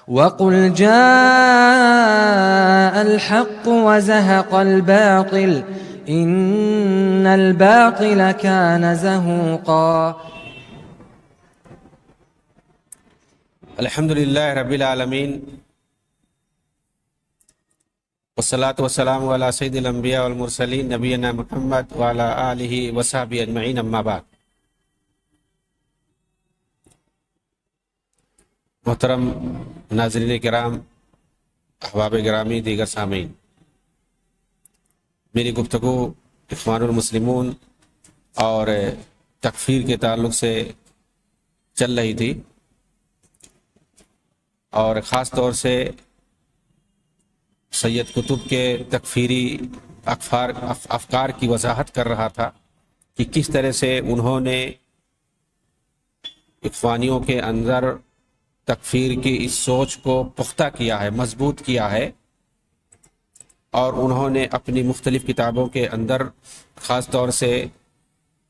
وَقُلْ جَاءَ الْحَقُّ وَزَهَقَ الْبَاطِلُ إِنَّ الْبَاطِلَ كَانَ زَهُوقًا۔ الحمدللہ رب العالمین، والصلاة والسلام علی سید الانبیاء والمرسلین نبینا محمد وعلی آلہ وصحبہ اجمعین، اما بعد۔ محترم ناظرین کرام، احباب گرامی، دیگر سامعین، میری گفتگو اخوان المسلمون اور تکفیر کے تعلق سے چل رہی تھی، اور خاص طور سے سید قطب کے تکفیری افکار کی وضاحت کر رہا تھا کہ کس طرح سے انہوں نے اخوانیوں کے اندر تکفیر کی اس سوچ کو پختہ کیا ہے، مضبوط کیا ہے، اور انہوں نے اپنی مختلف کتابوں کے اندر خاص طور سے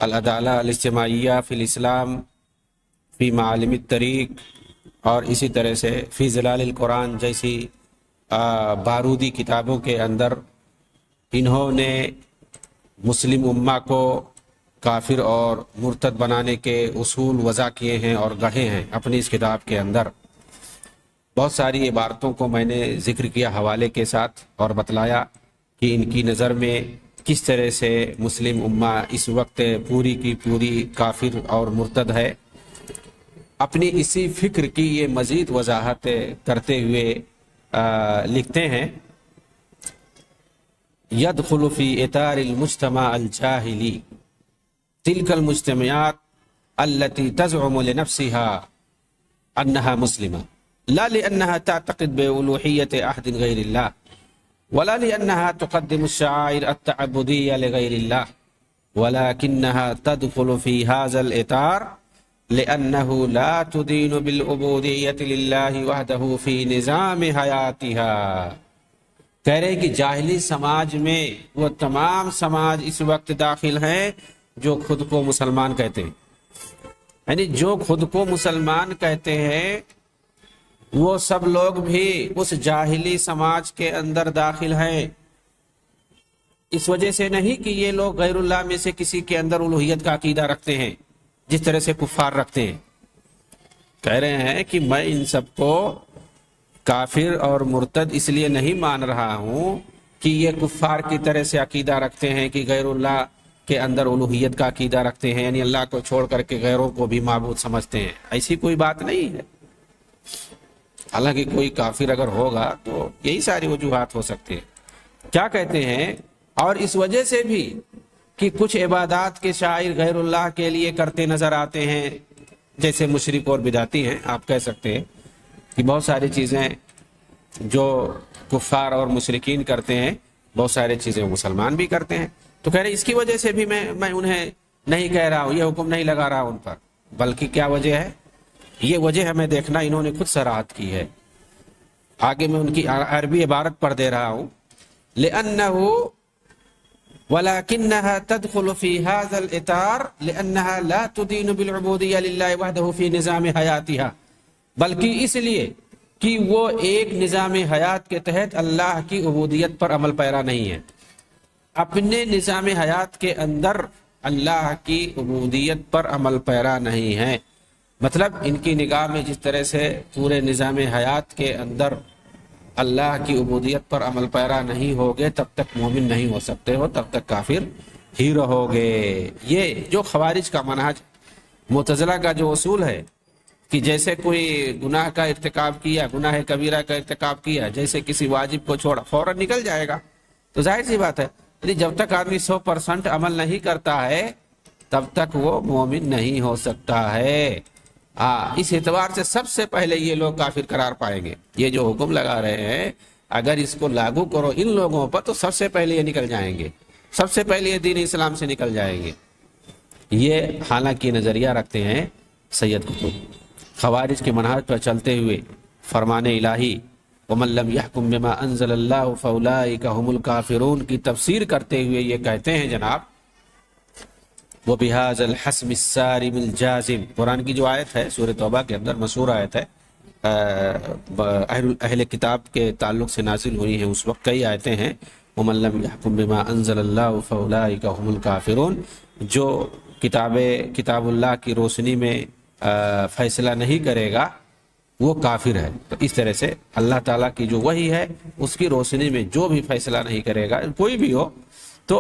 العدالہ الاجتماعیہ فی الاسلام، فی معالم الطریق، اور اسی طرح سے فی ظلال القرآن جیسی بارودی کتابوں کے اندر انہوں نے مسلم امہ کو کافر اور مرتد بنانے کے اصول وضع کیے ہیں اور گڑھے ہیں اپنی اس کتاب کے اندر۔ بہت ساری عبارتوں کو میں نے ذکر کیا حوالے کے ساتھ، اور بتلایا کہ ان کی نظر میں کس طرح سے مسلم امہ اس وقت پوری کی پوری کافر اور مرتد ہے۔ اپنی اسی فکر کی یہ مزید وضاحت کرتے ہوئے لکھتے ہیں، يدخل في اطار المجتمع الجاہلی تلك المجتمعات التي تزعم لنفسها انها مسلمة، لا لانها تعتقد بألوهية احد غير الله، ولا لانها تقدم الشعائر التعبدية لغير الله، ولكنها تدخل في هذا الاطار لأنه لا تدين بالعبودية لله وحده في نظام حياتها۔ کہہ رہے کہ جاہلی سماج میں وہ تمام سماج اس وقت داخل ہیں جو خود کو مسلمان کہتے ہیں، یعنی جو خود کو مسلمان کہتے ہیں وہ سب لوگ بھی اس جاہلی سماج کے اندر داخل ہیں۔ اس وجہ سے نہیں کہ یہ لوگ غیر اللہ میں سے کسی کے اندر الوہیت کا عقیدہ رکھتے ہیں جس طرح سے کفار رکھتے ہیں۔ کہہ رہے ہیں کہ میں ان سب کو کافر اور مرتد اس لیے نہیں مان رہا ہوں کہ یہ کفار کی طرح سے عقیدہ رکھتے ہیں کہ غیر اللہ کے اندر الوہیت کا عقیدہ رکھتے ہیں، یعنی اللہ کو چھوڑ کر کے غیروں کو بھی معبود سمجھتے ہیں۔ ایسی کوئی بات نہیں ہے۔ حالانکہ کوئی کافر اگر ہوگا تو یہی ساری وجوہات ہو سکتے ہیں۔ کیا کہتے ہیں؟ اور اس وجہ سے بھی کہ کچھ عبادات کے شاعر غیر اللہ کے لیے کرتے نظر آتے ہیں، جیسے مشرک اور بدعتی ہیں، آپ کہہ سکتے ہیں کہ بہت ساری چیزیں جو کفار اور مشرکین کرتے ہیں بہت ساری چیزیں مسلمان بھی کرتے ہیں۔ تو کہہ رہے اس کی وجہ سے بھی میں انہیں نہیں کہہ رہا ہوں، یہ حکم نہیں لگا رہا ان پر، بلکہ کیا وجہ ہے؟ یہ وجہ ہمیں دیکھنا انہوں نے خود صراحت کی ہے۔ آگے میں ان کی عربی عبارت پڑھ دے رہا ہوں، لأنه ولكنها تدخل في هذا الإطار لأنها لا تدين بالعبودية لله وحده في نظام حياتها، بلکہ اس لیے کہ وہ ایک نظام حیات کے تحت اللہ کی عبودیت پر عمل پیرا نہیں ہے، اپنے نظام حیات کے اندر اللہ کی عبودیت پر عمل پیرا نہیں ہے۔ مطلب ان کی نگاہ میں جس طرح سے پورے نظام حیات کے اندر اللہ کی عبودیت پر عمل پیرا نہیں ہوگے تب تک مومن نہیں ہو سکتے ہو، تب تک کافر ہی رہوگے۔ یہ جو خوارج کا منہج، معتزلہ کا جو اصول ہے کہ جیسے کوئی گناہ کا ارتکاب کیا، گناہ کبیرہ کا ارتکاب کیا، جیسے کسی واجب کو چھوڑا فوراً نکل جائے گا، تو ظاہر سی بات ہے جب تک آدمی 100% عمل نہیں کرتا ہے تب تک وہ مومن نہیں ہو سکتا ہے۔ اس اعتبار سے سب سے پہلے یہ لوگ کافر قرار پائیں گے۔ یہ جو حکم لگا رہے ہیں اگر اس کو لاگو کرو ان لوگوں پر تو سب سے پہلے یہ نکل جائیں گے، سب سے پہلے یہ دین اسلام سے نکل جائیں گے۔ یہ حالانکہ نظریہ رکھتے ہیں سید قطب۔ خوارج کے منہج پر چلتے ہوئے فرمان الہی وَمَن لَّمْ يَحْكُم بِمَا أَنزَلَ اللَّهُ فَأُولَٰئِكَ هُمُ الْكَافِرُونَ کی تفسیر کرتے ہوئے یہ کہتے ہیں جناب وَبِهَٰذَا الْحَسْمِ السَّارِمِ الْجَازِمِ، قرآن کی جو آیت ہے سورہ توبہ کے اندر مشہور آیت ہے، اہل کتاب کے تعلق سے نازل ہوئی ہیں اس وقت کئی آیتیں ہیں، وَمَن لَّمْ يَحْكُم بِمَا أَنزَلَ اللَّهُ فَأُولَٰئِكَ هُمُ الْكَافِرُونَ، جو کتاب اللہ کی روشنی میں فیصلہ نہیں کرے گا وہ کافر ہے۔ تو اس طرح سے اللہ تعالیٰ کی جو وحی ہے اس کی روشنی میں جو بھی فیصلہ نہیں کرے گا، کوئی بھی ہو، تو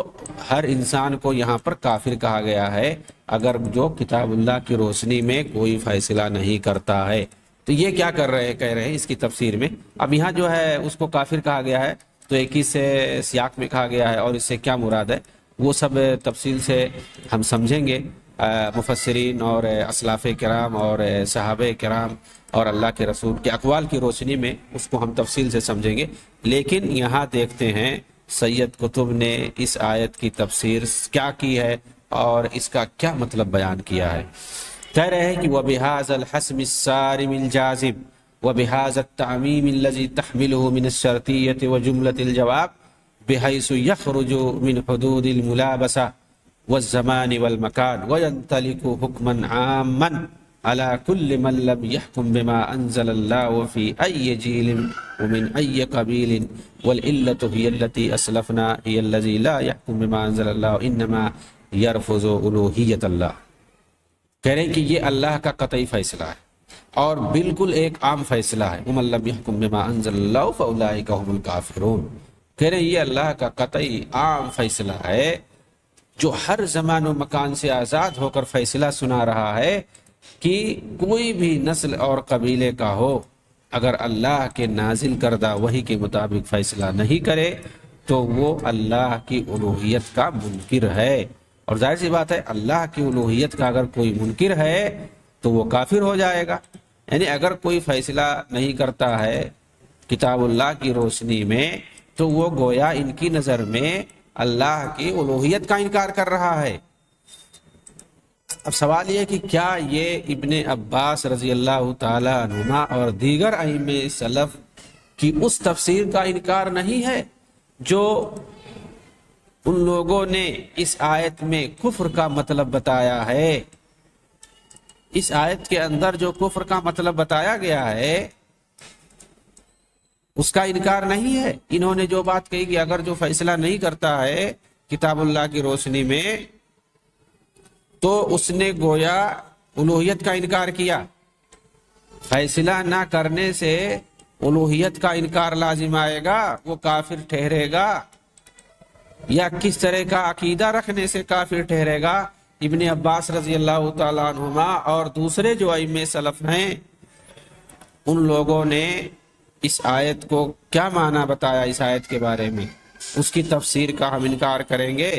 ہر انسان کو یہاں پر کافر کہا گیا ہے اگر جو کتاب اللہ کی روشنی میں کوئی فیصلہ نہیں کرتا ہے۔ تو یہ کیا کہہ رہے ہیں اس کی تفسیر میں، اب یہاں جو ہے اس کو کافر کہا گیا ہے تو ایک ہی سے سیاق میں کہا گیا ہے، اور اس سے کیا مراد ہے وہ سب تفصیل سے ہم سمجھیں گے، مفسرین اور اسلاف کرام اور صحابہ کرام اور اللہ کے رسول کے اقوال کی روشنی میں اس کو ہم تفصیل سے سمجھیں گے۔ لیکن یہاں دیکھتے ہیں سید قطب نے اس آیت کی تفسیر کیا کی ہے اور اس کا کیا مطلب بیان کیا ہے۔ کہہ رہے ہیں کہ وَبِهَذَا الْحَسْمِ الصَّارِمِ الْجَازِمِ وَبِهَذَا التَّعْمِيمِ الَّذِي تَحْمِلُهُ مِنَ الشَّرْطِيَّةِ وَجُمْلَةِ الْجَوَابِ بحيث يخرج من حدود الملابسة والزمان والمكان وينطلق حكما عاما على كل من لم يحكم بما أنزل الله في أي جيل ومن أي قبيل، والعلة هي التي أسلفنا هي الذي لا يحكم بما أنزل الله إنما يرفض ألوهية الله۔ کہہ رہے ہیں کہ یہ اللہ کا قطعی فیصلہ ہے اور بالکل ایک عام فیصلہ ہے، وَمَن لَّمْ يَحْكُم بِمَا أَنزَلَ اللَّهُ فَأُولَٰئِكَ هُمُ الْكَافِرُونَ۔ کہہ رہے ہیں یہ اللہ کا قطعی عام فیصلہ ہے جو ہر زمان و مکان سے آزاد ہو کر فیصلہ سنا رہا ہے کہ کوئی بھی نسل اور قبیلے کا ہو، اگر اللہ کے نازل کردہ وحی کے مطابق فیصلہ نہیں کرے تو وہ اللہ کی الوہیت کا منکر ہے۔ اور ظاہر سی بات ہے اللہ کی الوہیت کا اگر کوئی منکر ہے تو وہ کافر ہو جائے گا۔ یعنی اگر کوئی فیصلہ نہیں کرتا ہے کتاب اللہ کی روشنی میں تو وہ گویا ان کی نظر میں اللہ کی الوہیت کا انکار کر رہا ہے۔ اب سوال یہ کہ کیا یہ ابن عباس رضی اللہ تعالی عنہما اور دیگر ائمہ سلف کی اس تفسیر کا انکار نہیں ہے جو ان لوگوں نے اس آیت میں کفر کا مطلب بتایا ہے؟ اس آیت کے اندر جو کفر کا مطلب بتایا گیا ہے اس کا انکار نہیں ہے۔ انہوں نے جو بات کہی کہ اگر جو فیصلہ نہیں کرتا ہے کتاب اللہ کی روشنی میں تو اس نے گویا الوہیت کا انکار کیا۔ فیصلہ نہ کرنے سے الوہیت کا انکار لازم آئے گا، وہ کافر ٹھہرے گا، یا کس طرح کا عقیدہ رکھنے سے کافر ٹھہرے گا؟ ابن عباس رضی اللہ تعالیٰ عنہما اور دوسرے جو ائمہ سلف ہیں ان لوگوں نے اس آیت کو کیا معنی بتایا، اس آیت کے بارے میں اس کی تفسیر کا ہم انکار کریں گے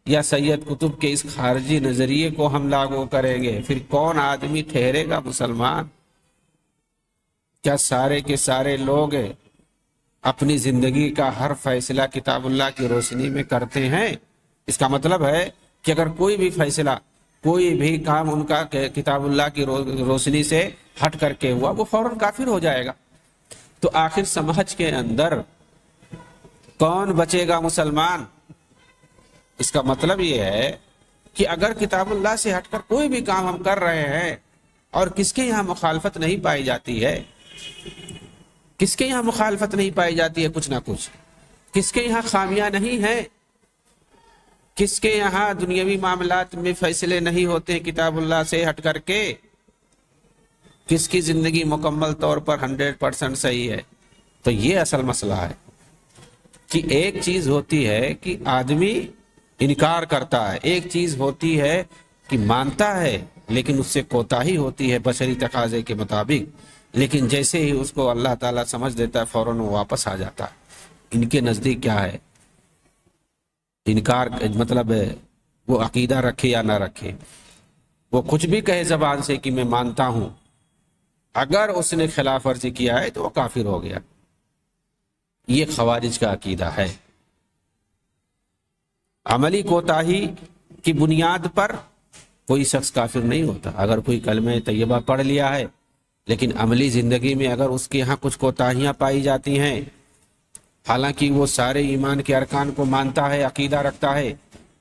یا سید قطب کے اس خارجی نظریے کو ہم لاگو کریں گے؟ پھر کون آدمی ٹھہرے گا مسلمان؟ کیا سارے کے سارے لوگ اپنی زندگی کا ہر فیصلہ کتاب اللہ کی روشنی میں کرتے ہیں؟ اس کا مطلب ہے کہ اگر کوئی بھی فیصلہ، کوئی بھی کام ان کا کتاب اللہ کی روشنی سے ہٹ کر کے ہوا وہ فوراً کافر ہو جائے گا۔ تو آخر سمجھ کے اندر کون بچے گا مسلمان؟ اس کا مطلب یہ ہے کہ اگر کتاب اللہ سے ہٹ کر کوئی بھی کام ہم کر رہے ہیں اور کس کے یہاں مخالفت نہیں پائی جاتی ہے، کس کے یہاں مخالفت نہیں پائی جاتی ہے کچھ نہ کچھ، کس کے یہاں خامیاں نہیں ہیں، کس کے یہاں دنیاوی معاملات میں فیصلے نہیں ہوتے کتاب اللہ سے ہٹ کر کے، کس کی زندگی مکمل طور پر 100% صحیح ہے؟ تو یہ اصل مسئلہ ہے کہ ایک چیز ہوتی ہے کہ آدمی انکار کرتا ہے، ایک چیز ہوتی ہے کہ مانتا ہے لیکن اس سے کوتاہی ہوتی ہے بشری تقاضے کے مطابق، لیکن جیسے ہی اس کو اللہ تعالیٰ سمجھ دیتا ہے فوراً وہ واپس آ جاتا ہے۔ ان کے نزدیک کیا ہے؟ انکار مطلب وہ عقیدہ رکھے یا نہ رکھے، وہ کچھ بھی کہے زبان سے کہ میں مانتا ہوں، اگر اس نے خلاف ورزی کیا ہے تو وہ کافر ہو گیا۔ یہ خوارج کا عقیدہ ہے۔ عملی کوتاہی کی بنیاد پر کوئی شخص کافر نہیں ہوتا۔ اگر کوئی کلمہ طیبہ پڑھ لیا ہے لیکن عملی زندگی میں اگر اس کے یہاں کچھ کوتاہیاں پائی جاتی ہیں، حالانکہ وہ سارے ایمان کے ارکان کو مانتا ہے، عقیدہ رکھتا ہے،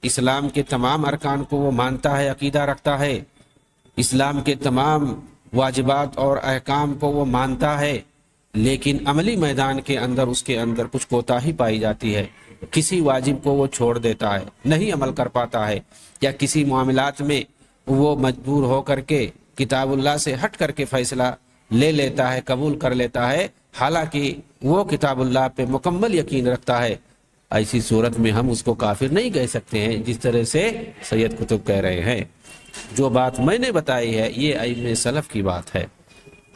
اسلام کے تمام ارکان کو وہ مانتا ہے، عقیدہ رکھتا ہے، اسلام کے تمام واجبات اور احکام کو وہ مانتا ہے، لیکن عملی میدان کے اندر اس کے اندر کچھ کوتاہی پائی جاتی ہے، کسی واجب کو وہ چھوڑ دیتا ہے، نہیں عمل کر پاتا ہے، یا کسی معاملات میں وہ مجبور ہو کر کے کتاب اللہ سے ہٹ کر کے فیصلہ لے لیتا ہے، قبول کر لیتا ہے، حالانکہ وہ کتاب اللہ پہ مکمل یقین رکھتا ہے، ایسی صورت میں ہم اس کو کافر نہیں کہہ سکتے ہیں، جس طرح سے سید قطب کہہ رہے ہیں۔ جو بات میں نے بتائی ہے یہ ائمہ سلف کی بات ہے،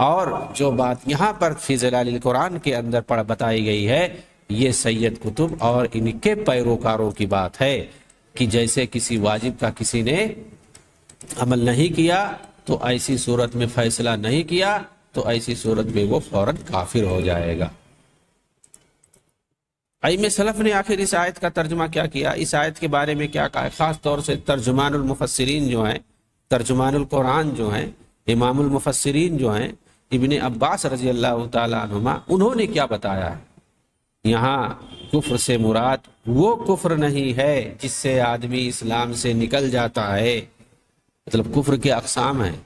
اور جو بات یہاں پر فی ظلال القرآن کے اندر بتائی گئی ہے یہ سید قطب اور ان کے پیروکاروں کی بات ہے، کہ جیسے کسی واجب کا کسی نے عمل نہیں کیا تو ایسی صورت میں فیصلہ نہیں کیا تو ایسی صورت میں وہ فوراً کافر ہو جائے گا۔ ائمہ سلف نے آخر اس آیت کا ترجمہ کیا کیا، اس آیت کے بارے میں کیا کہا ہے؟ خاص طور سے ترجمان المفسرین جو ہیں، ترجمان القرآن جو ہیں، امام المفسرین جو ہیں ابن عباس رضی اللہ تعالیٰ عنہما، انہوں نے کیا بتایا ہے؟ یہاں کفر سے مراد وہ کفر نہیں ہے جس سے آدمی اسلام سے نکل جاتا ہے، مطلب کفر کے اقسام ہیں،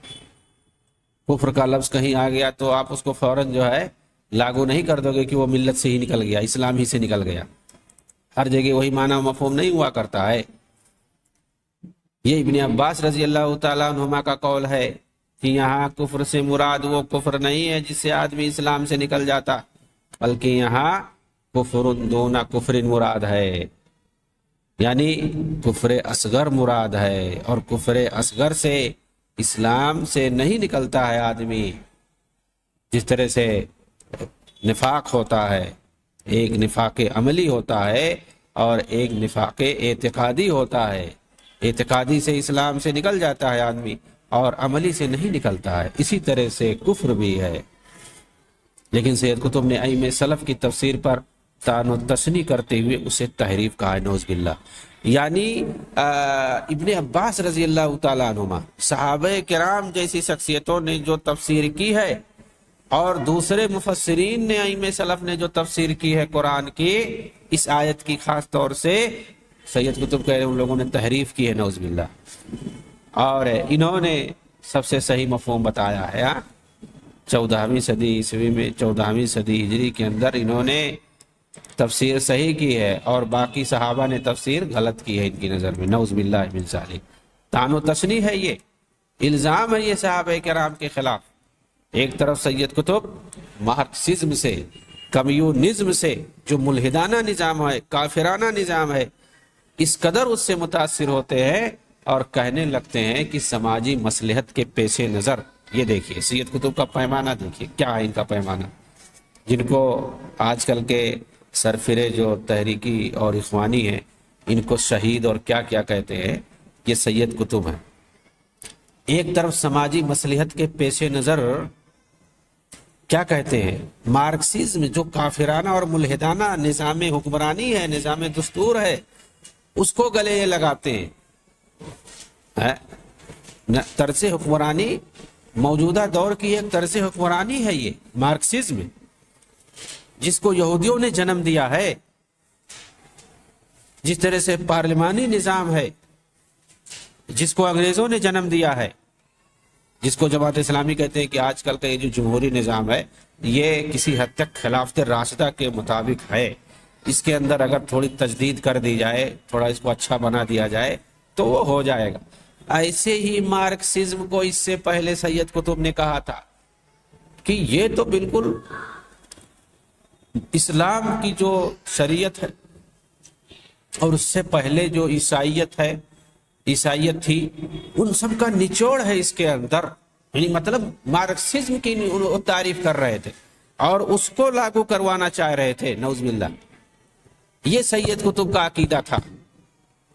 کفر کا لفظ کہیں آ گیا تو آپ اس کو فوراً جو ہے لاگو نہیں کر دو گے کہ وہ ملت سے ہی نکل گیا، اسلام ہی سے نکل گیا، ہر جگہ وہی معنی و مفہوم نہیں ہوا کرتا ہے۔ یہ ابن عباس رضی اللہ تعالیٰ عنہما کا قول ہے کہ یہاں کفر سے مراد وہ کفر نہیں ہے جس سے آدمی اسلام سے نکل جاتا، بلکہ یہاں کفر دون کفر مراد ہے، یعنی کفر اصغر مراد ہے، اور کفر اصغر سے اسلام سے نہیں نکلتا ہے آدمی، جس طرح سے نفاق ہوتا ہے، ایک نفاق عملی ہوتا ہے اور ایک نفاق اعتقادی ہوتا ہے، اعتقادی سے اسلام سے نکل جاتا ہے آدمی اور عملی سے نہیں نکلتا ہے، اسی طرح سے کفر بھی ہے۔ لیکن سید قطب نے ائمہ سلف کی تفسیر پر طعن و تشنیع کرتے ہوئے اسے تحریف کہا ہے، نعوذ باللہ۔ یعنی ابن عباس رضی اللہ تعالیٰ عنہما، صحابہ کرام جیسی شخصیتوں نے جو تفسیر کی ہے، اور دوسرے مفسرین نے، ائمہ سلف نے جو تفسیر کی ہے قرآن کی، اس آیت کی خاص طور سے سید قطب کہہ رہے ہیں ان لوگوں نے تحریف کی ہے، نعوذ باللہ، اور انہوں نے سب سے صحیح مفہوم بتایا ہے۔ 14ویں صدی عیسوی میں، 14ویں صدی ہجری کے اندر انہوں نے تفسیر صحیح کی ہے، اور باقی صحابہ نے تفسیر غلط کی ہے ان کی نظر میں، نعوذ باللہ من ذالک۔ طعن و تشنیع ہے، یہ الزام ہے یہ صحابہ کرام کے خلاف۔ ایک طرف سید قطب مارکسزم سے، کمیونزم سے، جو ملحدانہ نظام ہے، کافرانہ نظام ہے، اس قدر اس سے متاثر ہوتے ہیں اور کہنے لگتے ہیں کہ سماجی مصلحت کے پیش نظر، یہ دیکھیے سید قطب کا پیمانہ، دیکھیے کیا ہے ان کا پیمانہ، جن کو آج کل کے سرفرے جو تحریکی اور اخوانی ہیں ان کو شہید اور کیا کیا کہتے ہیں، یہ سید قطب ہیں۔ ایک طرف سماجی مصلحت کے پیش نظر کیا کہتے ہیں، مارکسزم جو کافرانہ اور ملحدانہ نظام حکمرانی ہے، نظام دستور ہے، اس کو گلے یہ لگاتے ہیں۔ طرز حکمرانی موجودہ دور کی ایک طرز حکمرانی ہے یہ مارکسزم، جس کو یہودیوں نے جنم دیا ہے، جس طرح سے پارلیمانی نظام ہے جس کو انگریزوں نے جنم دیا ہے، جس کو جماعت اسلامی کہتے ہیں کہ آج کل کا یہ جو جمہوری نظام ہے یہ کسی حد تک خلافت راشدہ کے مطابق ہے، اس کے اندر اگر تھوڑی تجدید کر دی جائے، تھوڑا اس کو اچھا بنا دیا جائے تو وہ ہو جائے گا۔ ایسے ہی مارکسزم کو اس سے پہلے سید قطب نے کہا تھا کہ یہ تو بالکل اسلام کی جو شریعت ہے اور اس سے پہلے جو عیسائیت ہے، عیسائیت تھی، ان سب کا نچوڑ ہے اس کے اندر، یعنی مطلب مارکسزم کی تعریف کر رہے تھے اور اس کو لاگو کروانا چاہ رہے تھے، نعوذ باللہ۔ یہ سید قطب کا عقیدہ تھا۔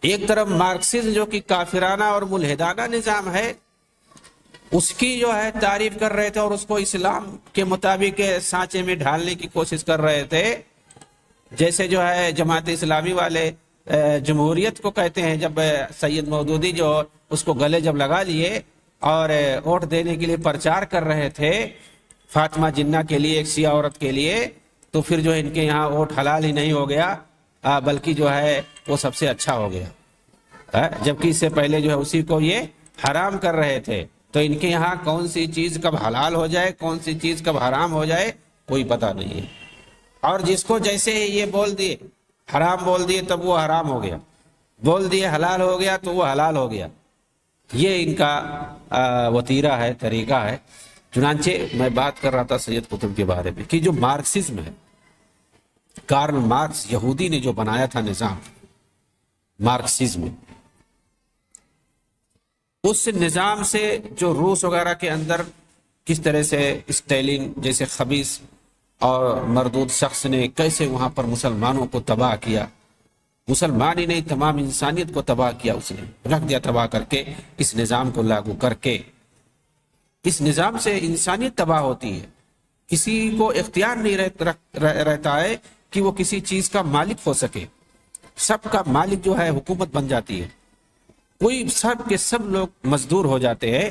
ایک طرف مارکسزم جو کہ کافرانہ اور ملحدانہ نظام ہے، اس کی جو ہے تعریف کر رہے تھے اور اس کو اسلام کے مطابق سانچے میں ڈھالنے کی کوشش کر رہے تھے، جیسے جو ہے جماعت اسلامی والے جمہوریت کو کہتے ہیں، جب سید مودودی جو اس کو گلے جب لگا لیے اور ووٹ دینے کے لیے پرچار کر رہے تھے فاطمہ جنہ کے لیے، ایک شیعہ عورت کے لیے، تو پھر جو ان کے یہاں ووٹ حلال ہی نہیں ہو گیا بلکہ جو ہے وہ سب سے اچھا ہو گیا، جبکہ اس سے پہلے جو ہے اسی کو یہ حرام کر رہے تھے۔ تو ان کے یہاں کون سی چیز کب حلال ہو جائے، کون سی چیز کب حرام ہو جائے، کوئی پتہ نہیں ہے۔ اور جس کو جیسے ہی یہ بول دیے حرام بول دیے تب وہ حرام ہو گیا، بول دیے حلال ہو گیا تو وہ حلال ہو گیا۔ یہ ان کا وتیرہ ہے، طریقہ ہے۔ چنانچہ میں بات کر رہا تھا سید قطب کے بارے میں کہ جو مارکسزم ہے، کارل مارکس یہودی نے جو بنایا تھا نظام مارکسزم، اس نظام سے جو روس وغیرہ کے اندر کس طرح سے اسٹیلن جیسے خبیث اور مردود شخص نے کیسے وہاں پر مسلمانوں کو تباہ کیا، مسلمان ہی نہیں تمام انسانیت کو تباہ کیا، اس نے رکھ دیا تباہ کر کے، اس نظام کو لاگو کر کے۔ اس نظام سے انسانیت تباہ ہوتی ہے، کسی کو اختیار نہیں رہتا ہے کہ وہ کسی چیز کا مالک ہو سکے، سب کا مالک جو ہے حکومت بن جاتی ہے، کوئی سب کے سب لوگ مزدور ہو جاتے ہیں۔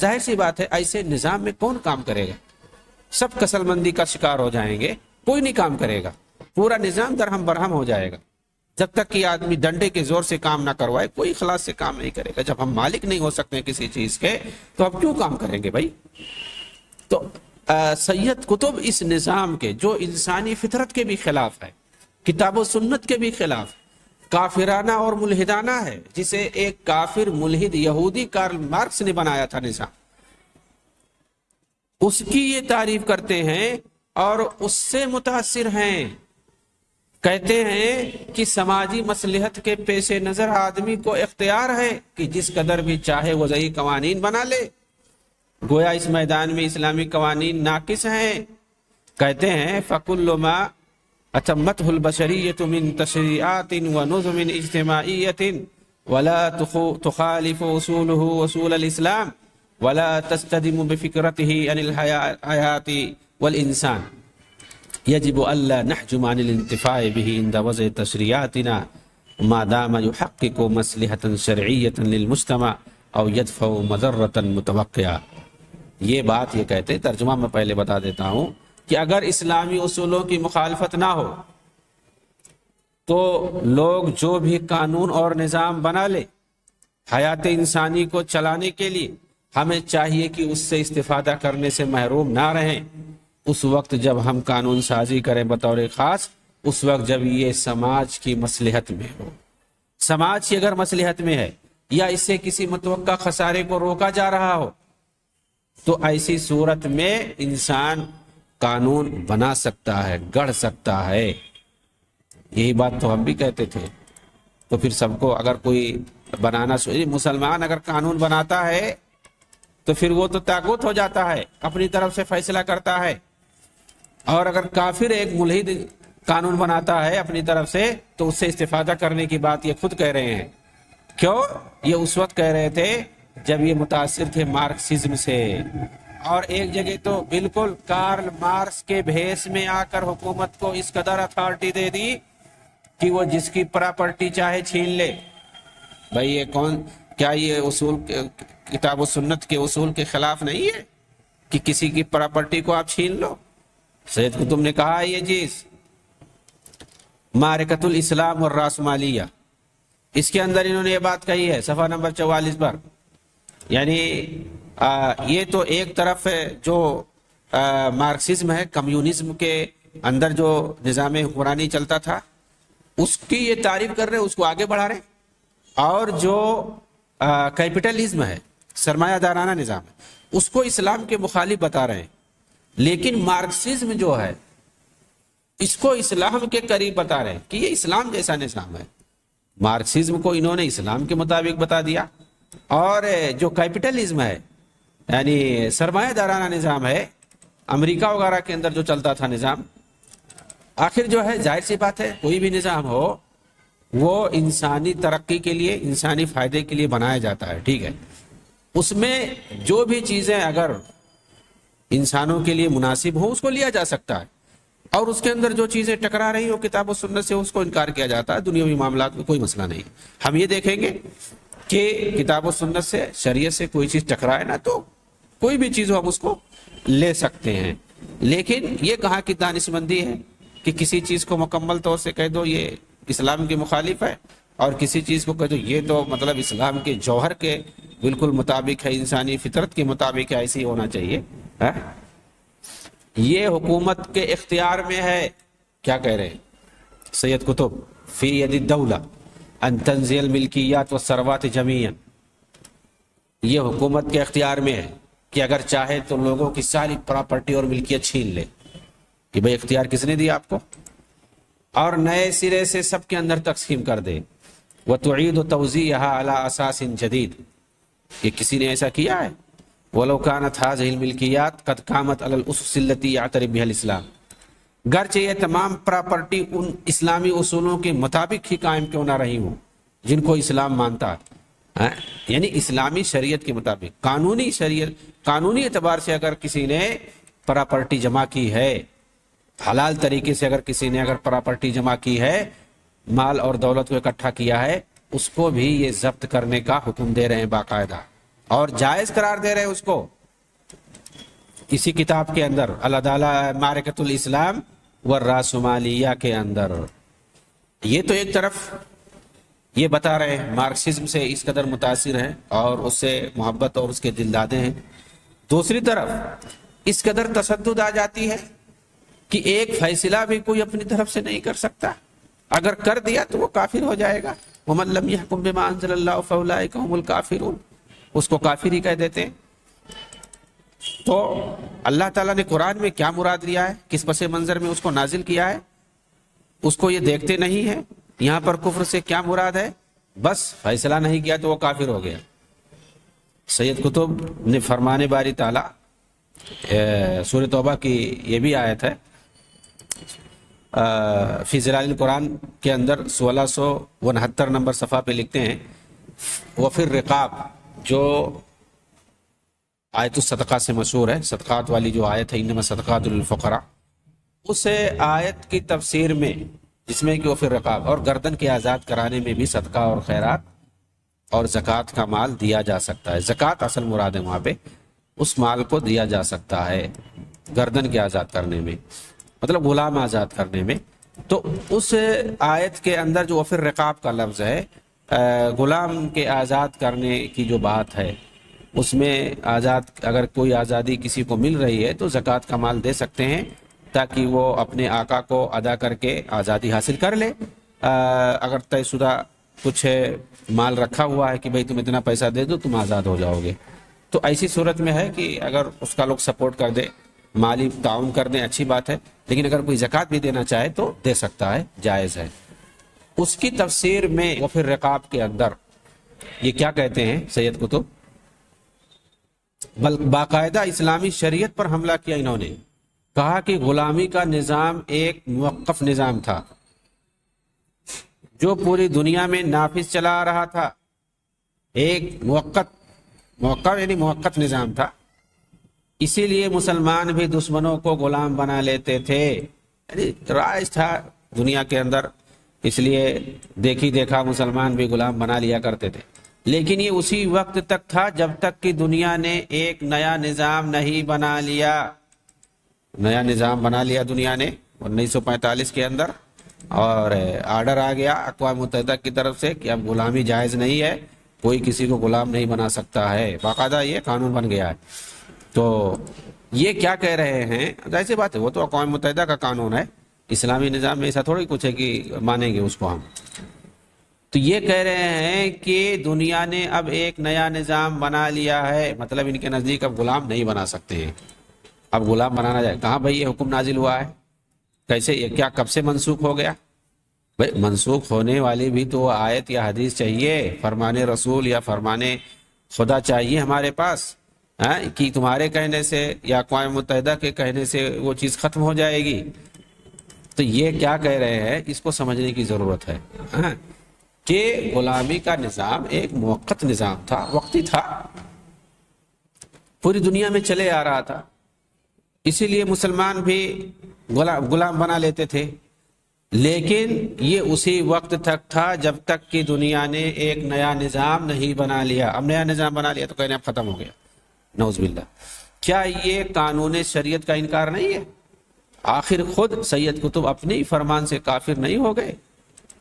ظاہر سی بات ہے ایسے نظام میں کون کام کرے گا، سب کسل مندی کا شکار ہو جائیں گے، کوئی نہیں کام کرے گا، پورا نظام درہم برہم ہو جائے گا۔ جب تک کہ آدمی ڈنڈے کے زور سے کام نہ کروائے کوئی اخلاص سے کام نہیں کرے گا۔ جب ہم مالک نہیں ہو سکتے کسی چیز کے تو ہم کیوں کام کریں گے بھائی؟ تو سید قطب اس نظام کے جو انسانی فطرت کے بھی خلاف ہے، کتاب و سنت کے بھی خلاف، کافرانہ اور ملحدانہ ہے، جسے ایک کافر ملحد یہودی کارل مارکس نے بنایا تھا نظام، اس کی یہ تعریف کرتے ہیں اور اس سے متاثر ہیں۔ کہتے ہیں کہ سماجی مصلحت کے پیش نظر آدمی کو اختیار ہے کہ جس قدر بھی چاہے وضعی قوانین بنا لے، گویا اس میدان میں اسلامی قوانین ناقص ہیں۔ کہتے ہیں فَكُلُّ مَا أَتَمَّتْهُ الْبَشَرِيَّةُ مِن تَشْرِيعَاتٍ وَنُظُمٍ اجتماعية ولا تخالف أصوله أصول الإسلام ولا تصطدم بفكرته عن الحياة والإنسان يجب ألا نحجم عن الانتفاع به عند وضع تشريعاتنا ما دام يحقق مصلحة شرعية للمجتمع أو يدفع مضرة متوقعة۔ یہ بات یہ کہتے ہیں، ترجمہ میں پہلے بتا دیتا ہوں کہ اگر اسلامی اصولوں کی مخالفت نہ ہو تو لوگ جو بھی قانون اور نظام بنا لے حیات انسانی کو چلانے کے لیے، ہمیں چاہیے کہ اس سے استفادہ کرنے سے محروم نہ رہیں۔ اس وقت جب ہم قانون سازی کریں بطور خاص، اس وقت جب یہ سماج کی مصلحت میں ہو، سماج کی اگر مصلحت میں ہے یا اس سے کسی متوقع خسارے کو روکا جا رہا ہو، تو ایسی صورت میں انسان قانون بنا سکتا ہے، گڑھ سکتا ہے۔ یہی بات تو ہم بھی کہتے تھے۔ تو پھر سب کو اگر کوئی بنانا مسلمان اگر قانون بناتا ہے تو پھر وہ تو طاغوت ہو جاتا ہے، اپنی طرف سے فیصلہ کرتا ہے، اور اگر کافر ایک ملحد قانون بناتا ہے اپنی طرف سے تو اس سے استفادہ کرنے کی بات یہ خود کہہ رہے ہیں۔ کیوں؟ یہ اس وقت کہہ رہے تھے جب یہ متاثر تھے مارکسزم سے، اور ایک جگہ تو بالکل کارل مارکس کے بھیس میں آ کر حکومت کو اس قدر اتھارٹی دے دی کہ وہ جس کی پراپرٹی چاہے چھین لے۔ بھائی یہ کیا یہ اصول کتاب و سنت کے اصول کے خلاف نہیں ہے کہ کسی کی پراپرٹی کو آپ چھین لو؟ سید قطب نے کہا یہ چیز معرکۃ الاسلام والراسمالیہ، اس کے اندر انہوں نے یہ بات کہی ہے صفحہ نمبر 44 پر۔ یعنی یہ تو ایک طرف جو مارکسزم ہے، کمیونزم کے اندر جو نظام حکمرانی چلتا تھا اس کی یہ تعریف کر رہے، اس کو آگے بڑھا رہے، اور جو کیپٹلزم ہے، سرمایہ دارانہ نظام ہے، اس کو اسلام کے مخالف بتا رہے ہیں۔ لیکن مارکسزم جو ہے اس کو اسلام کے قریب بتا رہے ہیں کہ یہ اسلام جیسا نظام ہے۔ مارکسزم کو انہوں نے اسلام کے مطابق بتا دیا، اور جو کیپٹلزم ہے یعنی سرمایہ دارانہ نظام ہے، امریکہ وغیرہ کے اندر جو چلتا تھا نظام، آخر جو ہے ظاہر سی بات ہے کوئی بھی نظام ہو وہ انسانی ترقی کے لیے، انسانی فائدے کے لیے بنایا جاتا ہے، ٹھیک ہے۔ اس میں جو بھی چیزیں اگر انسانوں کے لیے مناسب ہوں اس کو لیا جا سکتا ہے، اور اس کے اندر جو چیزیں ٹکرا رہی ہو کتاب و سنت سے اس کو انکار کیا جاتا ہے۔ دنیاوی معاملات میں کوئی مسئلہ نہیں، ہم یہ دیکھیں گے کہ کتاب و سنت سے، شریعت سے کوئی چیز ٹکرائے نا تو کوئی بھی چیز ہو ہم اس کو لے سکتے ہیں۔ لیکن یہ کہاں کی دانشمندی ہے کہ کسی چیز کو مکمل طور سے کہہ دو یہ اسلام کے مخالف ہے، اور کسی چیز کو کہہ دو یہ تو مطلب اسلام کے جوہر کے بالکل مطابق ہے انسانی فطرت کے مطابق ہے، ایسے ہی ہونا چاہیے. یہ حکومت کے اختیار میں ہے. کیا کہہ رہے ہیں سید قطب؟ فی ید الدولہ ان تنزیع الملکیات والثروات جمیعا. یہ حکومت کے اختیار میں ہے کہ اگر چاہے تو لوگوں کی ساری پراپرٹی اور ملکیت چھین لے. کہ بھئی اختیار کس نے دیا آپ کو؟ اور نئے سرے سے سب کے اندر تقسیم کر دے. وتعید توزیعها على اساس جدید. یہ کسی نے ایسا کیا ہے؟ ولو كانت هذه الملکیات قد قامت على الاسس التي يعترف بها الاسلام. گرچہ یہ تمام پراپرٹی ان اسلامی اصولوں کے مطابق ہی قائم کیوں نہ رہی ہوں جن کو اسلام مانتا ہے. یعنی اسلامی شریعت کے مطابق، قانونی شریعت، قانونی اعتبار سے اگر کسی نے پراپرٹی جمع کی ہے، حلال طریقے سے اگر کسی نے اگر پراپرٹی جمع کی ہے، مال اور دولت کو اکٹھا کیا ہے، اس کو بھی یہ ضبط کرنے کا حکم دے رہے ہیں باقاعدہ، اور جائز قرار دے رہے ہیں اس کو. اسی کتاب کے اندر العدالہ معرکۃ الاسلام والراسمالیہ کے اندر. یہ تو ایک طرف یہ بتا رہے ہیں مارکسزم سے اس قدر متاثر ہیں اور اس سے محبت اور اس کے دل دادے ہیں. دوسری طرف اس قدر تشدد آ جاتی ہے کہ ایک فیصلہ بھی کوئی اپنی طرف سے نہیں کر سکتا. اگر کر دیا تو وہ کافر ہو جائے گا. وَمَن لَمْ يَحْكُمْ بِمَا أَنزَلَ اللَّهُ فَأُولَٰئِكَ هُمُ الْكَافِرُونَ. اس کو کافر ہی کہہ دیتے ہیں. تو اللہ تعالیٰ نے قرآن میں کیا مراد لیا ہے، کس پس منظر میں اس کو نازل کیا ہے، اس کو یہ دیکھتے نہیں ہیں. یہاں پر کفر سے کیا مراد ہے؟ بس فیصلہ نہیں کیا تو وہ کافر ہو گیا. سید قطب نے فرمان باری تعالیٰ سورہ توبہ کی یہ بھی آیت ہے فی ظلال القرآن کے اندر 1669 نمبر صفحہ پہ لکھتے ہیں وفی الرقاب، جو آیت الصدقہ سے مشہور ہے، صدقات والی جو آیت ہے انما صدقات للفقراء، اس آیت کی تفسیر میں جس میں کہ وفی الرقاب اور گردن کے آزاد کرانے میں بھی صدقہ اور خیرات اور زکوٰۃ کا مال دیا جا سکتا ہے. زکوٰۃ اصل مراد ہے وہاں پہ، اس مال کو دیا جا سکتا ہے گردن کے آزاد کرنے میں، مطلب غلام آزاد کرنے میں. تو اس آیت کے اندر جو وفی الرقاب کا لفظ ہے، غلام کے آزاد کرنے کی جو بات ہے، اس میں اگر کوئی آزادی کسی کو مل رہی ہے تو زکوٰۃ کا مال دے سکتے ہیں تاکہ وہ اپنے آقا کو ادا کر کے آزادی حاصل کر لے. اگر طے شدہ کچھ مال رکھا ہوا ہے کہ بھئی تم اتنا پیسہ دے دو تم آزاد ہو جاؤ گے، تو ایسی صورت میں ہے کہ اگر اس کا لوگ سپورٹ کر دے، مالی تعاون کر دیں، اچھی بات ہے. لیکن اگر کوئی زکوٰۃ بھی دینا چاہے تو دے سکتا ہے، جائز ہے. اس کی تفسیر میں وفی الرقاب کے اندر یہ کیا کہتے ہیں سید قطب؟ باقاعدہ اسلامی شریعت پر حملہ کیا انہوں نے. کہا کہ غلامی کا نظام ایک موقف نظام تھا جو پوری دنیا میں نافذ چلا آ رہا تھا. ایک موقف یعنی موقت نظام تھا. اسی لیے مسلمان بھی دشمنوں کو غلام بنا لیتے تھے. یعنی رائج تھا دنیا کے اندر، اس لیے دیکھی دیکھا مسلمان بھی غلام بنا لیا کرتے تھے. لیکن یہ اسی وقت تک تھا جب تک کہ دنیا نے ایک نیا نظام نہیں بنا لیا. نیا نظام بنا لیا دنیا نے 1945 کے اندر، اور آرڈر آ گیا اقوام متحدہ کی طرف سے کہ اب غلامی جائز نہیں ہے، کوئی کسی کو غلام نہیں بنا سکتا ہے. باقاعدہ یہ قانون بن گیا ہے. تو یہ کیا کہہ رہے ہیں؟ ایسی بات ہے، وہ تو اقوام متحدہ کا قانون ہے، اسلامی نظام میں ایسا تھوڑی کچھ ہے کہ مانیں گے اس کو ہم. تو یہ کہہ رہے ہیں کہ دنیا نے اب ایک نیا نظام بنا لیا ہے، مطلب ان کے نزدیک اب غلام نہیں بنا سکتے ہیں، اب غلام بنانا جائے. کہاں بھائی یہ حکم نازل ہوا ہے؟ کیسے؟ یہ کیا کب سے منسوخ ہو گیا؟ بھائی منسوخ ہونے والی بھی تو آیت یا حدیث چاہیے، فرمان رسول یا فرمان خدا چاہیے ہمارے پاس، کہ تمہارے کہنے سے یا اقوام متحدہ کے کہنے سے وہ چیز ختم ہو جائے گی. تو یہ کیا کہہ رہے ہیں، اس کو سمجھنے کی ضرورت ہے کہ غلامی کا نظام ایک موقت نظام تھا، وقتی تھا، پوری دنیا میں چلے آ رہا تھا. اسی لیے مسلمان بھی غلام بنا لیتے تھے. لیکن یہ اسی وقت تک تھا جب تک کہ دنیا نے ایک نیا نظام نہیں بنا لیا. اب نیا نظام بنا لیا تو کہنے اب ختم ہو گیا، نعوذ باللہ. کیا یہ قانون شریعت کا انکار نہیں ہے؟ آخر خود سید قطب اپنے ہی فرمان سے کافر نہیں ہو گئے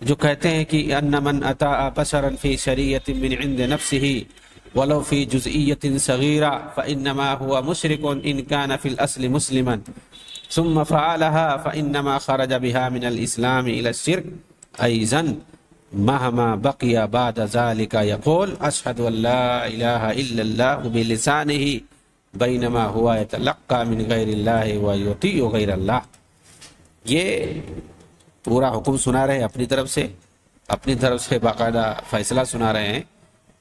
جو کہتے ہیں کہ ان من اطاع بشرا فی شریعت من عند نفسه ولو فی جزئیۃ صغیرہ فانما هو مشرک ان کان فی الاصل مسلما ثم فعلها فانما خرج بها من الاسلام الى الشرك ایضا مهما بقي بعد ذلك يقول اشهد ان لا اله الا الله بلسانه بینما ہوا یتلقى من غیر اللہ ویطیع غیر اللہ. یہ پورا حکم سنا رہے اپنی طرف سے باقاعدہ فیصلہ سنا رہے ہیں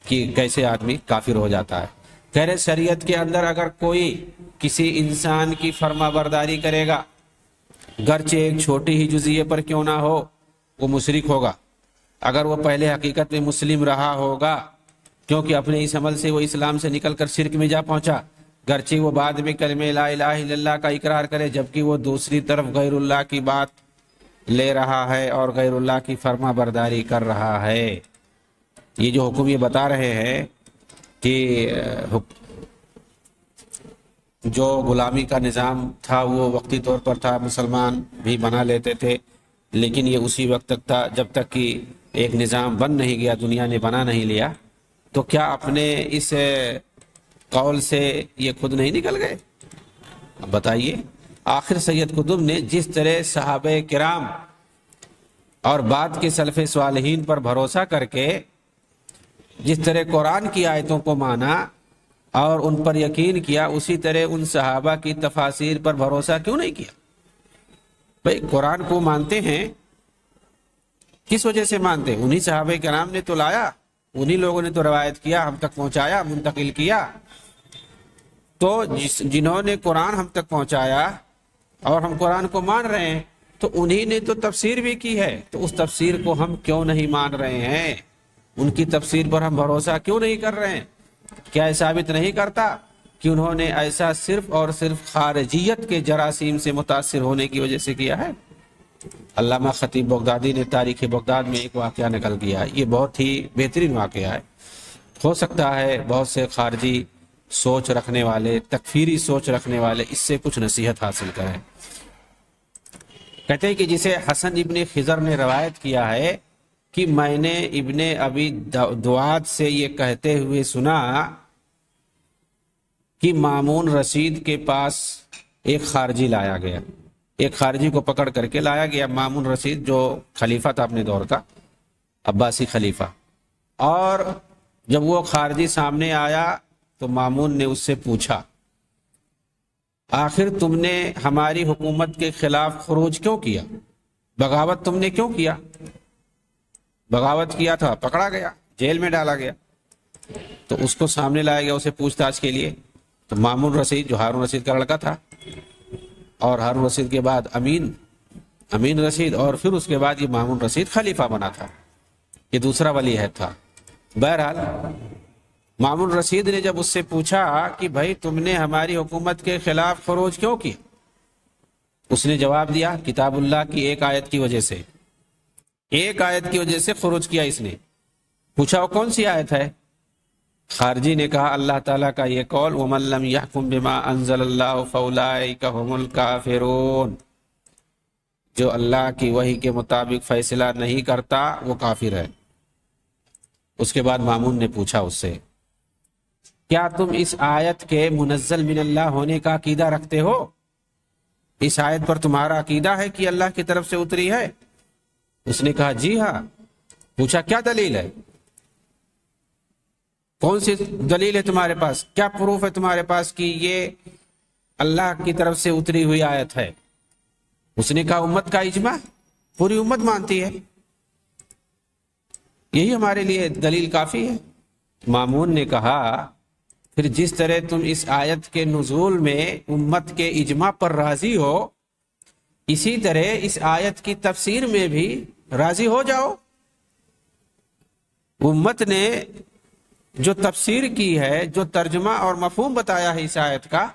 کہ کیسے آدمی کافر ہو جاتا ہے. کہہ رہے شریعت کے اندر اگر کوئی کسی انسان کی فرما برداری کرے گا گرچہ ایک چھوٹی ہی جزئیے پر کیوں نہ ہو وہ مشرک ہوگا. اگر وہ پہلے حقیقت میں مسلم رہا ہوگا کیونکہ اپنے اس عمل سے وہ اسلام سے نکل کر شرک میں جا پہنچا، گرچہ وہ بعد میں کلمہ لا الہ الا اللہ کا اقرار کرے جبکہ وہ دوسری طرف غیر اللہ کی بات لے رہا ہے اور غیر اللہ کی فرما برداری کر رہا ہے. یہ جو حکم یہ بتا رہے ہیں کہ جو غلامی کا نظام تھا وہ وقتی طور پر تھا، مسلمان بھی بنا لیتے تھے، لیکن یہ اسی وقت تک تھا جب تک کہ ایک نظام بن نہیں گیا، دنیا نے بنا نہیں لیا. تو کیا اپنے اس قول سے یہ خود نہیں نکل گئے؟ اب بتائیے. آخر سید قطب نے جس طرح صحابہ کرام اور بعد کے سلف صالحین پر بھروسہ کر کے جس طرح قرآن کی آیتوں کو مانا اور ان پر یقین کیا، اسی طرح ان صحابہ کی تفاسیر پر بھروسہ کیوں نہیں کیا؟ بھئی قرآن کو مانتے ہیں، کس وجہ سے مانتے ہیں؟ انہی صحابہ کرام نے تو لایا، انہی لوگوں نے تو روایت کیا، ہم تک پہنچایا، منتقل کیا. تو جنہوں نے قرآن ہم تک پہنچایا اور ہم قرآن کو مان رہے ہیں تو انہی نے تو تفسیر بھی کی ہے، تو اس تفسیر کو ہم کیوں نہیں مان رہے ہیں؟ ان کی تفسیر پر ہم بھروسہ کیوں نہیں کر رہے ہیں؟ کیا یہ ثابت نہیں کرتا کہ انہوں نے ایسا صرف اور صرف خارجیت کے جراثیم سے متاثر ہونے کی وجہ سے کیا ہے؟ علامہ خطیب بغدادی نے تاریخ بغداد میں ایک واقعہ نقل کیا ہے، یہ بہت ہی بہترین واقعہ ہے. ہو سکتا ہے بہت سے خارجی سوچ رکھنے والے، تکفیری سوچ رکھنے والے اس سے کچھ نصیحت حاصل کریں. کہتے ہیں کہ جسے حسن ابن خضر نے روایت کیا ہے کہ میں نے ابن ابی دعاد سے یہ کہتے ہوئے سنا کہ مامون رشید کے پاس ایک خارجی لایا گیا، ایک خارجی کو پکڑ کر کے لایا گیا. مامون رشید جو خلیفہ تھا اپنے دور کا، عباسی خلیفہ. اور جب وہ خارجی سامنے آیا تو مامون نے اس سے پوچھا آخر تم نے ہماری حکومت کے خلاف خروج کیوں کیا؟ بغاوت تم نے کیوں کیا؟ بغاوت کیا تھا، پکڑا گیا، جیل میں ڈالا گیا. تو اس کو سامنے لایا گیا اسے پوچھ تاچھ کے لیے. تو مامون رشید جو ہارون رشید کا لڑکا تھا، اور ہارون رشید کے بعد امین رشید، اور پھر اس کے بعد یہ مامون رشید خلیفہ بنا تھا، یہ دوسرا ولی عہد تھا. بہرحال مامون رشید نے جب اس سے پوچھا کہ بھائی تم نے ہماری حکومت کے خلاف خروج کیوں کیا، اس نے جواب دیا کتاب اللہ کی ایک آیت کی وجہ سے، ایک آیت کی وجہ سے خروج کیا. اس نے پوچھا وہ کون سی آیت ہے؟ خارجی نے کہا اللہ تعالیٰ کا یہ قول وَمَن لَّمْ يَحْكُم بِمَا أَنزَلَ اللَّهُ فَأُولَٰئِكَ هُمُ الْكَافِرُونَ، جو اللہ کی وحی کے مطابق فیصلہ نہیں کرتا وہ کافر ہے. اس کے بعد مامون نے پوچھا اس سے کیا تم اس آیت کے منزل من اللہ ہونے کا عقیدہ رکھتے ہو؟ اس آیت پر تمہارا عقیدہ ہے کہ اللہ کی طرف سے اتری ہے؟ اس نے کہا جی ہاں. پوچھا کیا دلیل ہے؟ کون سی دلیل ہے تمہارے پاس؟ کیا پروف ہے تمہارے پاس کہ یہ اللہ کی طرف سے اتری ہوئی آیت ہے؟ اس نے کہا امت کا اجماع، پوری امت مانتی ہے، یہی ہمارے لیے دلیل کافی ہے. مامون نے کہا پھر جس طرح تم اس آیت کے نزول میں امت کے اجماع پر راضی ہو، اسی طرح اس آیت کی تفسیر میں بھی راضی ہو جاؤ. امت نے جو تفسیر کی ہے، جو ترجمہ اور مفہوم بتایا ہے اس آیت کا،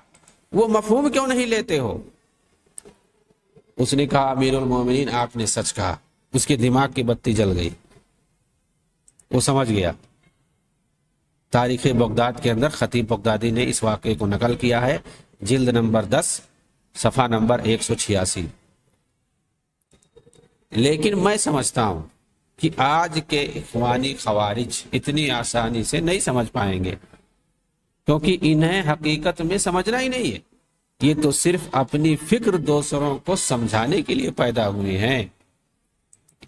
وہ مفہوم کیوں نہیں لیتے ہو؟ اس نے کہا امیر المومنین آپ نے سچ کہا. اس کے دماغ کی بتی جل گئی، وہ سمجھ گیا. تاریخ بغداد کے اندر خطیب بغدادی نے اس واقعے کو نقل کیا ہے، جلد نمبر 10 صفحہ نمبر 186. لیکن میں سمجھتا ہوں کہ آج کے اخوانی خوارج اتنی آسانی سے نہیں سمجھ پائیں گے، کیونکہ انہیں حقیقت میں سمجھنا ہی نہیں ہے، یہ تو صرف اپنی فکر دوسروں کو سمجھانے کے لیے پیدا ہوئے ہیں،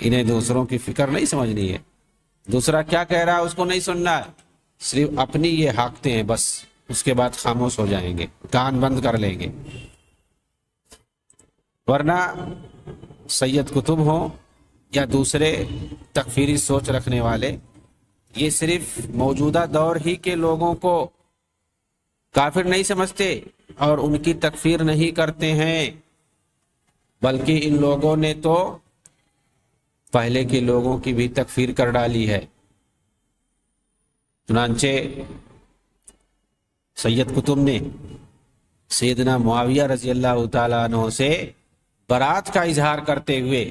انہیں دوسروں کی فکر نہیں سمجھنی ہے، دوسرا کیا کہہ رہا ہے اس کو نہیں سننا ہے، صرف اپنی یہ ہانکتے ہیں بس، اس کے بعد خاموش ہو جائیں گے، کان بند کر لیں گے۔ ورنہ سید قطب ہوں یا دوسرے تکفیری سوچ رکھنے والے، یہ صرف موجودہ دور ہی کے لوگوں کو کافر نہیں سمجھتے اور ان کی تکفیر نہیں کرتے ہیں، بلکہ ان لوگوں نے تو پہلے کے لوگوں کی بھی تکفیر کر ڈالی ہے۔ چنانچہ سید قطب نے سیدنا معاویہ رضی اللہ تعالیٰ عنہ سے برات کا اظہار کرتے ہوئے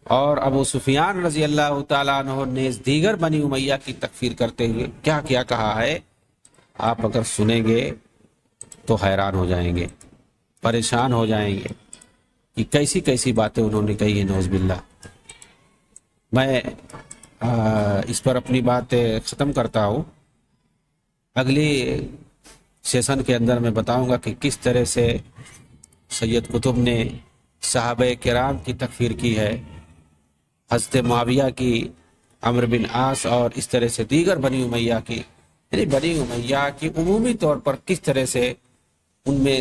اور ابو سفیان رضی اللہ تعالیٰ عنہ نے دیگر بنی امیہ کی تکفیر کرتے ہوئے کیا کیا کہا ہے، آپ اگر سنیں گے تو حیران ہو جائیں گے، پریشان ہو جائیں گے کہ کیسی کیسی باتیں انہوں نے کہی ہیں، نعوذ باللہ۔ میں اس پر اپنی بات ختم کرتا ہوں، اگلی سیشن کے اندر میں بتاؤں گا کہ کس طرح سے سید قطب نے صحابہ کرام کی تکفیر کی ہے، حضرت معاویہ کی، عمرو بن عاص اور اس طرح سے دیگر بنی امیہ کی، یعنی بنی امیہ کی عمومی طور پر کس طرح سے ان میں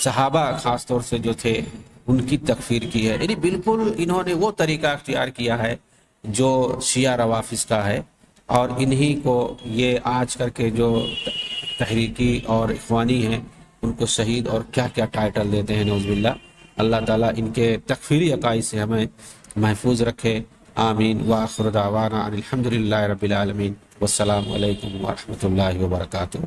صحابہ خاص طور سے جو تھے ان کی تکفیر کی ہے، یعنی بالکل انہوں نے وہ طریقہ اختیار کیا ہے جو شیعہ روافض کا ہے، اور انہی کو یہ آج کر کے جو تحریکی اور اخوانی ہیں ان کو شہید اور کیا کیا ٹائٹل دیتے ہیں، نعوذ باللہ۔ اللہ تعالیٰ ان کے تکفیری عقائد سے ہمیں محفوظ رکھے، آمین۔ وآخر دعوانا ان الحمدللہ رب العالمین، والسلام علیکم ورحمۃ اللہ وبرکاتہ۔